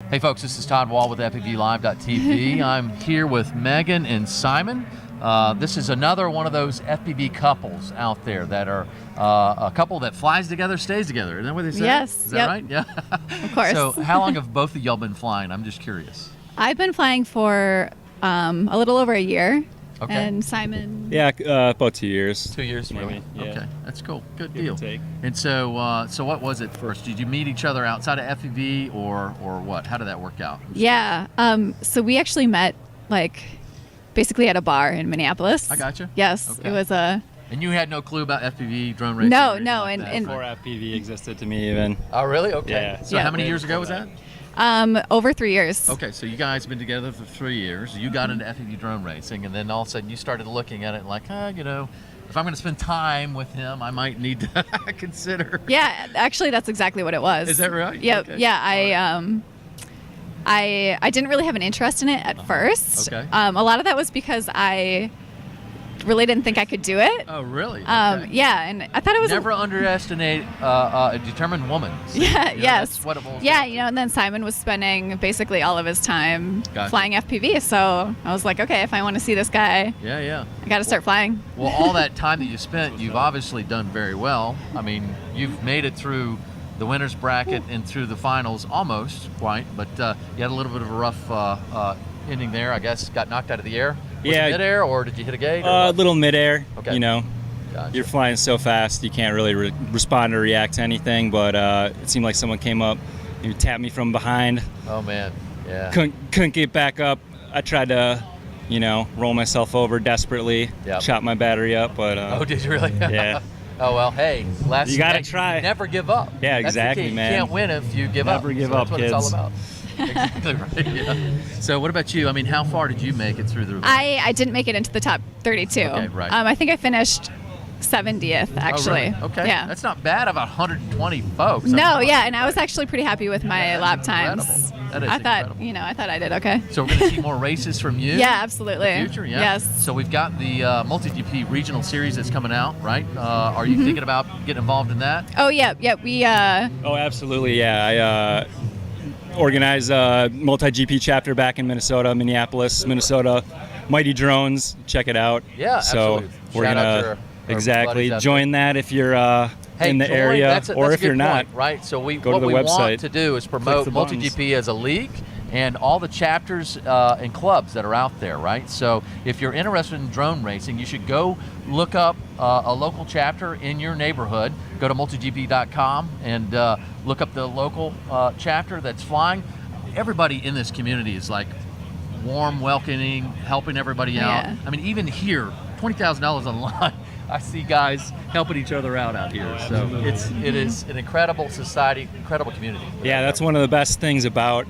Hey folks, this is Todd Wahl with FPVLive.tv. I'm here with Megan and Simon. This is another one of those FPV couples out there that are a couple that flies together, stays together. Isn't that what they say? Yes. Is that right? Yeah. Of course. So how long have both of y'all been flying? I'm just curious. I've been flying for a little over a year. Okay. And Simon? Yeah, about 2 years. 2 years, maybe. really? Yeah. Okay, that's cool. Good Give deal. and take. And so, so what was it first? Did you meet each other outside of FPV, or what? How did that work out? Yeah. So we actually met basically at a bar in Minneapolis. I gotcha. Yes. Okay. It was a. And you had no clue about FPV drone racing? No, or anything no, like and- that? and- Before FPV existed to me even. Oh, really? Okay. Yeah. So Yeah. how many years ago was that? Over 3 years. Okay, so you guys have been together for 3 years. You got into FPV drone racing, and then all of a sudden you started looking at it like, you know, if I'm going to spend time with him, I might need to consider. Yeah, actually, that's exactly what it was. Is that right? Yep. Okay. Yeah, I didn't really have an interest in it at first. Okay. A lot of that was because I really didn't think I could do it. Oh, really? Okay. Yeah, and I thought it was Never underestimate a determined woman. See, Yeah, you know, yes. That's what it boils Yeah, down to. you know, and then Simon was spending basically all of his time Gotcha. flying FPV, so I was like, okay, if I want to see this guy, Yeah, yeah. I got to start flying. Well, all that time that you spent, you've obviously done very well. I mean, you've made it through the winner's bracket and through the finals almost, quite, but you had a little bit of a rough ending there, I guess. Got knocked out of the air. Was Yeah. it mid-air, or did you hit a gate? or A what? little midair. Okay. You know, Gotcha. you're flying so fast you can't really respond or react to anything. But it seemed like someone came up, and tapped me from behind. Oh man, yeah. Couldn't get back up. I tried to, you know, roll myself over desperately, Yep. chop my battery up, but Oh, did you really? yeah. Oh well, hey, You gotta try. Never give up. Yeah, That's the exactly, key. man. You can't win if you give up. Never give So up, that's what kids. it's all about. Exactly right. Yeah. So what about you? I mean, how far did you make it through the? I didn't make it into the top 32. Okay, right. I think I finished 70th, actually. Oh, really? Okay. Yeah. That's not bad. About 120 folks. No, yeah, and I was actually pretty happy with my lap times. Incredible. That is I thought, incredible. I thought I did okay. So we're going to see more races from you. Yeah, absolutely. In the future, yeah. Yes. So we've got the MultiGP regional series that's coming out, right? Are Mm-hmm. you thinking about getting involved in that? Oh yeah, yeah. We Oh, absolutely, yeah. I organized a MultiGP chapter back in Minneapolis, Minnesota. Mighty Drones, check it out. Yeah, so absolutely. we're Shout out gonna to our exactly buddies out join that if you're Hey, in the join. area, That's or a if you're good not. point, right? So go to what the we website. want to do is promote the buttons. MultiGP as a league and all the chapters and clubs that are out there, right? So if you're interested in drone racing, you should go look up a local chapter in your neighborhood. Go to multigp.com and look up the local chapter that's flying. Everybody in this community is like warm, welcoming, helping everybody out. Yeah. I mean, even here, $20,000 on the line. I see guys helping each other out here. So it is an incredible society, incredible community. Yeah, that's one of the best things about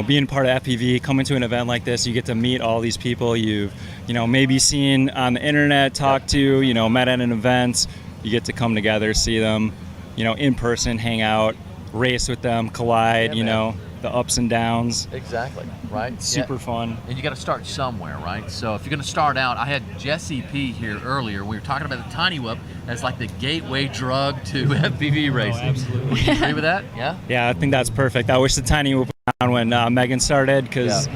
being part of FPV. Coming to an event like this, you get to meet all these people you've maybe seen on the internet, talked to, met at an event. You get to come together, see them, in person, hang out, race with them, collide. Yeah, man. The ups and downs. Exactly, right? Super Yeah. fun. And you got to start somewhere, right? So if you're going to start out, I had Jesse P here earlier. We were talking about the Tiny Whoop as like the gateway drug to FPV racing. absolutely. Would you agree with that? Yeah? Yeah, I think that's perfect. I wish the Tiny Whoop was around when Megan started, because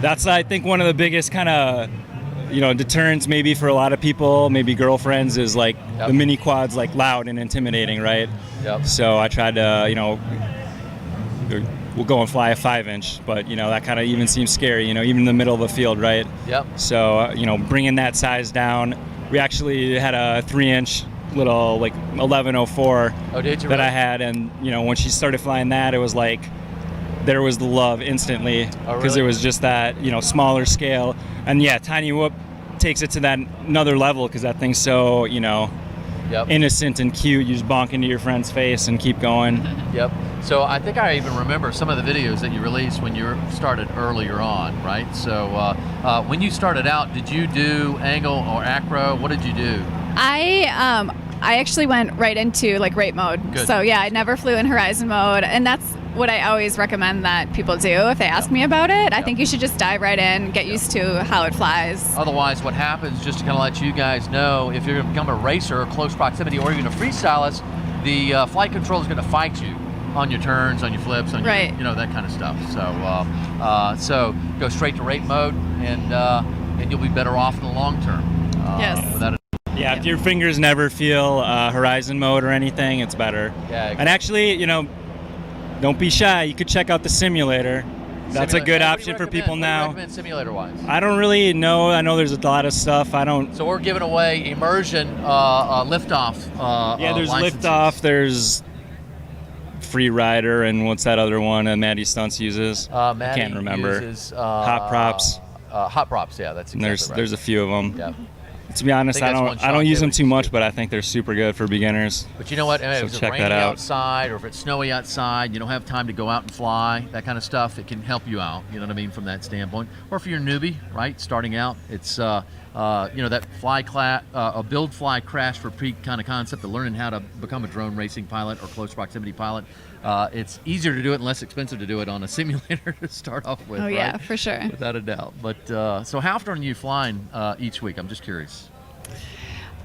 that's, I think, one of the biggest kind of deterrents maybe for a lot of people, maybe girlfriends, is like Yep. the mini quad's like loud and intimidating, right? Yep. So I tried to, we'll go and fly a 5-inch, but that kind of even seems scary, even in the middle of the field, right? Yep. So bringing that size down, we actually had a 3-inch little like 1104 Oh, did you that I really? had, and when she started flying that, it was like there was the love instantly, Oh, because really? it was just that smaller scale. And yeah, Tiny Whoop takes it to that another level, because that thing's so Yep. innocent and cute. You just bonk into your friend's face and keep going. Yep. So I think I even remember some of the videos that you released when you started earlier on, right? So when you started out, did you do angle or acro? What did you do? I actually went right into like rate mode. Good. So yeah, I never flew in horizon mode, and that's what I always recommend that people do if they ask me about it. I think you should just dive right in, get used to how it flies. Otherwise, what happens, just to kind of let you guys know, if you're going to become a racer, close proximity, or even a freestylist, the flight controller is going to fight you on your turns, on your flips, on right. your, that kind of stuff. So go straight to rate mode, and you'll be better off in the long term. Yes. Without a Yeah, if your fingers never feel horizon mode or anything, it's better. Yeah. And actually, don't be shy. You could check out the simulator. That's a good option for people now. What do you recommend simulator-wise? I don't really know. I know there's a lot of stuff. I don't. So we're giving away immersion liftoff. Yeah, there's licenses. liftoff. There's Free Rider, and what's that other one that Maddie Stunts uses? Maddie I can't remember. Uses, Hot Props. Hot Props, yeah, that's exactly And right. there's a few of them. Yeah. To be honest, I I think that's don't one shot use them daily. too much, but I think they're super good for beginners. But you know what? If it's check raining that out. outside, or if it's snowy outside, you don't have time to go out and fly, that kind of stuff, it can help you out, you know what I mean, from that standpoint. Or if you're a newbie, right, starting out, it's, that a build fly crash for peak kind of concept of learning how to become a drone racing pilot or close proximity pilot. It's easier to do it and less expensive to do it on a simulator to start off with. Oh yeah, right? for sure. Without a doubt. But so how often are you flying each week? I'm just curious.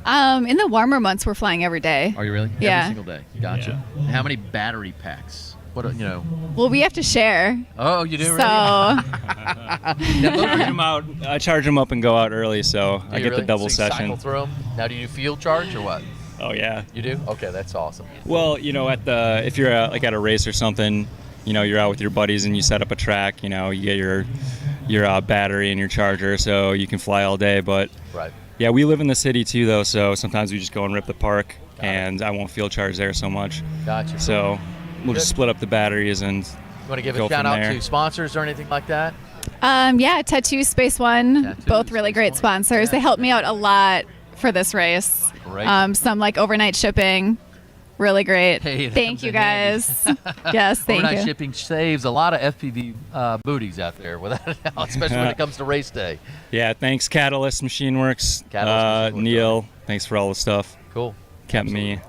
In the warmer months, we're flying every day. Are you really? Yeah. Every single day. Gotcha. Yeah. How many battery packs? What Well, we have to share. Oh, you do. So Really? I charge them up and go out early, so Do I you get really? the double So you session. Cycle through them. Now, do you field charge or what? Oh yeah. You do? Okay, that's awesome. Well, if you're at a race or something, you're out with your buddies and you set up a track. You get your battery and your charger, so you can fly all day. But Right. yeah, we live in the city too, though, so sometimes we just go and rip the park, Got it. and I won't field charge there so much. Gotcha. So we'll just Good. split up the batteries and You want to give go a shout from out there. to sponsors or anything like that? yeah, Tattoo Space One, Tattoo both really Space great One. sponsors. Yeah. They helped me out a lot for this race. Great. Some like overnight shipping, really great. Hey, that Thank comes you in handy. guys. Yes, thank Overnight you. shipping saves a lot of FPV booties out there, without a doubt, especially when it comes to race day. Yeah, thanks Catalyst Machine Works, Catalyst Machine Works, Neil. Thanks for all the stuff. Cool. Kept me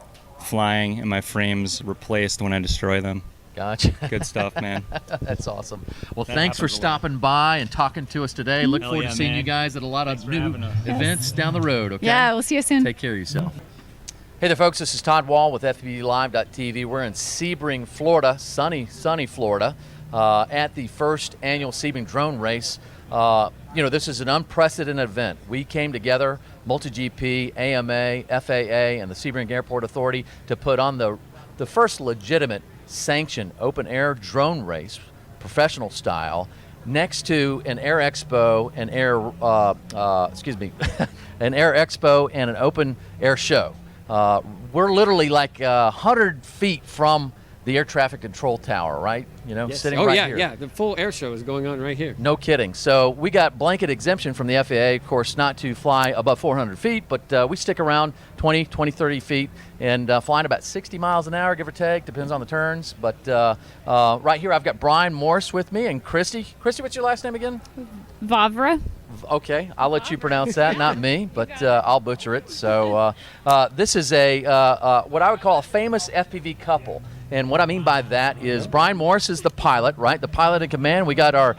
flying and my frames replaced when I destroy them. Gotcha. Good stuff, man. That's awesome. Well, That thanks for happens a lot. stopping by and talking to us today. Look Hell forward yeah, to seeing man. you guys at a lot Thanks of for new having us. events down the road, okay? Yeah, we'll see you soon. Take care of yourself. Hey there, folks. This is Todd Wahl with FPVLive.tv. We're in Sebring, Florida, sunny Florida, at the first annual Sebring drone race. This is an unprecedented event. We came together, MultiGP, AMA, FAA, and the Sebring Airport Authority to put on the first legitimate sanctioned open air drone race, professional style, next to an air expo, an air expo, and an open air show. We're literally like 100 feet from the air traffic control tower, right? Yes. Sitting oh right yeah, here. yeah. The full air show is going on right here. No kidding. So we got blanket exemption from the FAA, of course, not to fly above 400 feet, but we stick around 20, 30 feet and flying about 60 miles an hour, give or take, depends on the turns. But right here, I've got Brian Morse with me and Christy. Christy, what's your last name again? Vavra. Okay, I'll let you pronounce that, not me, but I'll butcher it. So this is what I would call a famous FPV couple. And what I mean by that is Brian Morse is the pilot, right? The pilot in command. We got our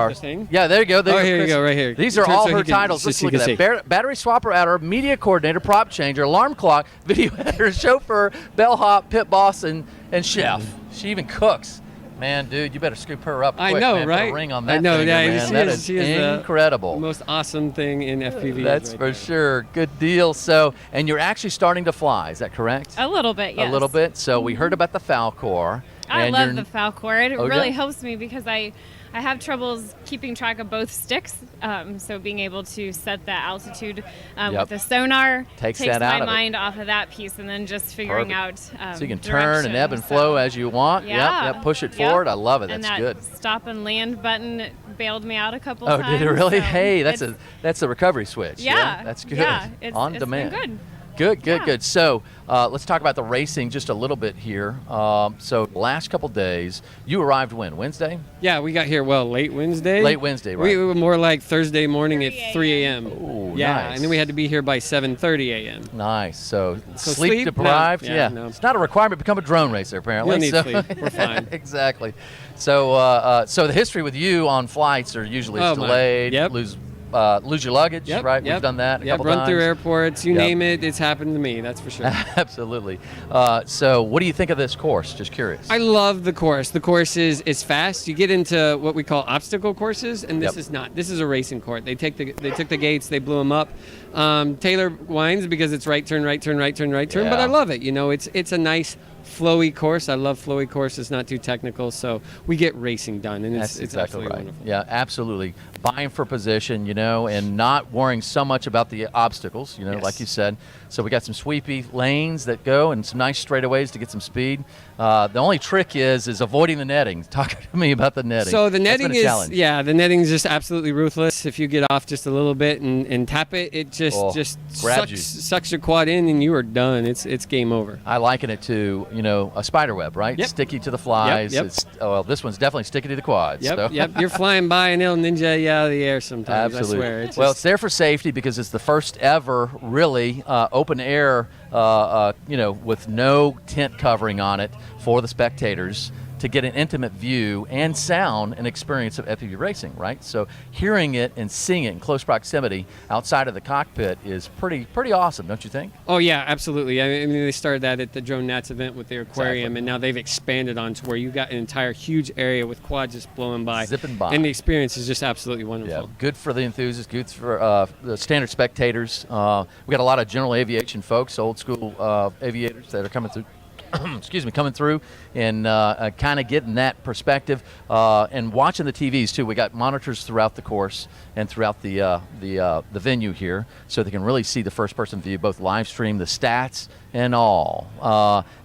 This thing? yeah, there you go. Oh, here you go, right here. These are Turn all so her he can- titles. so Let's you look can at that. Battery swapper outer, media coordinator, prop changer, alarm clock, video editor, chauffeur, bellhop, pit boss, and chef. She even cooks. Man, dude, you better scoop her up quick. I know, man, put right? a ring on that I know. finger, Yeah, man. she That is. is She is incredible. the most awesome thing in FPV. That's right for there. sure. Good deal. So, and you're actually starting to fly, is that correct? A little bit, yes. A little bit. So we heard about the Falcor. I and love you're- the Falcor. It Oh, really yeah? helps me because I have troubles keeping track of both sticks. So being able to set that altitude Yep. with the sonar Takes that out my of it. mind off of that piece, and then just figuring Perfect. out So you can turn and ebb and direction. flow So- as you want. Yeah. Yep. Push it Yep. forward. I love it. And That's that good. stop and land button bailed me out a couple Oh, times. did it really? so Hey, that's it's- a recovery switch. Yeah. That's good. Yeah, it's On been demand. good. Good, good, Yeah. good. So let's talk about the racing just a little bit here. So last couple days, you arrived when? Wednesday? Yeah, we got here, late Wednesday. Late Wednesday, right? We were more like Thursday morning at 3 a.m. Ooh, yeah, nice. and then we had to be here by 7:30 a.m. Nice. So, So sleep sleep? deprived? No. Yeah. No. It's not a requirement to become a drone racer, apparently. You don't need so. sleep. We're fine. Exactly. So, so the history with you on flights are usually Oh, my. delayed, Yep. lose your luggage, right? We've done that a Yep, couple run times. through airports, you Yep. name it, it's happened to me, that's for sure. Absolutely. So what do you think of this course? Just curious. I love the course. The course is fast. You get into what we call obstacle courses, and this Yep. is not. This is a racing court. They took the gates, they blew them up. Taylor whines because it's right turn, right turn, right turn, right turn. But Yeah. I love it. You know, it's a nice flowy course. I love flowy courses, not too technical, so we get racing done, and That's it's exactly absolutely right. wonderful. Yeah, absolutely. Vying for position, you know, and not worrying so much about the obstacles, you know, Yes. like you said. So we got some sweepy lanes that go and some nice straightaways to get some speed. The only trick is avoiding the netting. Talk to me about the netting. So the That's netting been a is, challenge. the netting is just absolutely ruthless. If you get off just a little bit and tap it, it just grabs you. sucks your quad in, and you are done. It's game over. I liken it to, you know, a spider web, right? Yep. Sticky to the flies. Yep. It's, well, this one's definitely sticky to the quads. Yep, so. yep. You're flying by and it'll ninja you out of the air sometimes. Absolutely. I swear. It's Well, just- it's there for safety because it's the first ever really open air, you know, with no tent covering on it for the spectators to get an intimate view and sound and experience of FPV racing, right? So hearing it and seeing it in close proximity outside of the cockpit is pretty awesome, don't you think? Oh yeah, absolutely. I mean, they started that at the Drone Nats event with their aquarium, Exactly. and now they've expanded on to where you got an entire huge area with quads just blowing by, Zipping by. and the experience is just absolutely Yeah, wonderful. good for the enthusiasts, good for the standard spectators. We got a lot of general aviation folks, old school aviators that are coming through. Excuse me, coming through and kind of getting that perspective and watching the TVs too. We got monitors throughout the course and throughout the venue here, so they can really see the first-person view, both live stream, the stats, and all.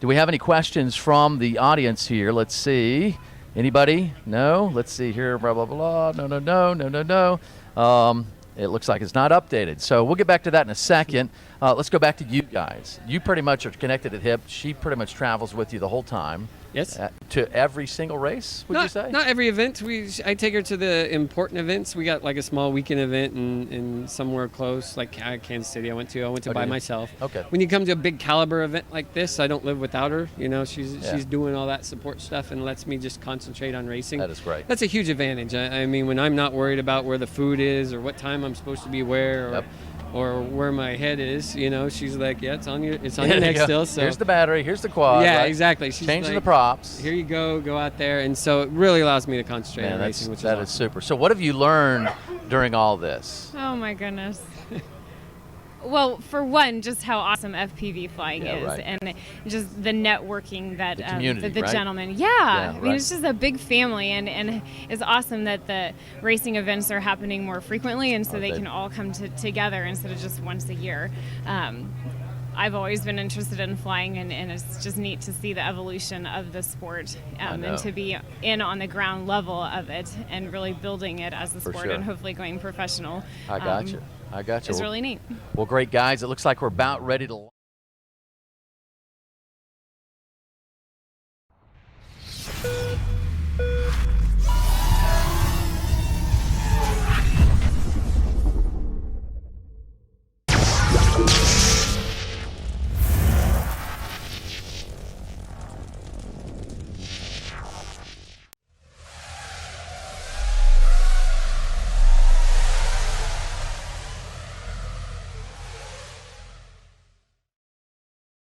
Do we have any questions from the audience here? Let's see. Anybody? No. Let's see here. Blah blah blah. No. It looks like it's not updated. So we'll get back to that in a second. Let's go back to you guys. You pretty much are connected at hip. She pretty much travels with you the whole time. Yes. To every single race, would you say? Not every event. I take her to the important events. We got like a small weekend event in somewhere close, like Kansas City. I went to Okay. by myself. Okay. When you come to a big caliber event like this, I don't live without her. You know, she's doing all that support stuff and lets me just concentrate on racing. That is great. That's a huge advantage. I mean, when I'm not worried about where the food is or what time I'm supposed to be where, Yep. or where my head is, you know, she's like, yeah, it's on your There neck you go. still. So Here's the battery. Here's the quad. yeah, right? exactly. She's Changing like, the props. Here you go out there, and so it really allows me to concentrate Man, on that's, racing, which that is is awesome. super. So what have you learned during all this? Oh my goodness. Well, for one, just how awesome FPV flying Yeah, is, right. and just the networking that The community, the right? gentlemen. Yeah, I mean, right. it's just a big family, and it's awesome that the racing events are happening more frequently, and so they they- can all come together instead of just once a year. I've always been interested in flying, and it's just neat to see the evolution of the sport I know. and to be in on the ground level of it and really building it as a For sport sure. and hopefully going professional. I got you. I got you. It's really neat. Well, great guys. It looks like we're about ready to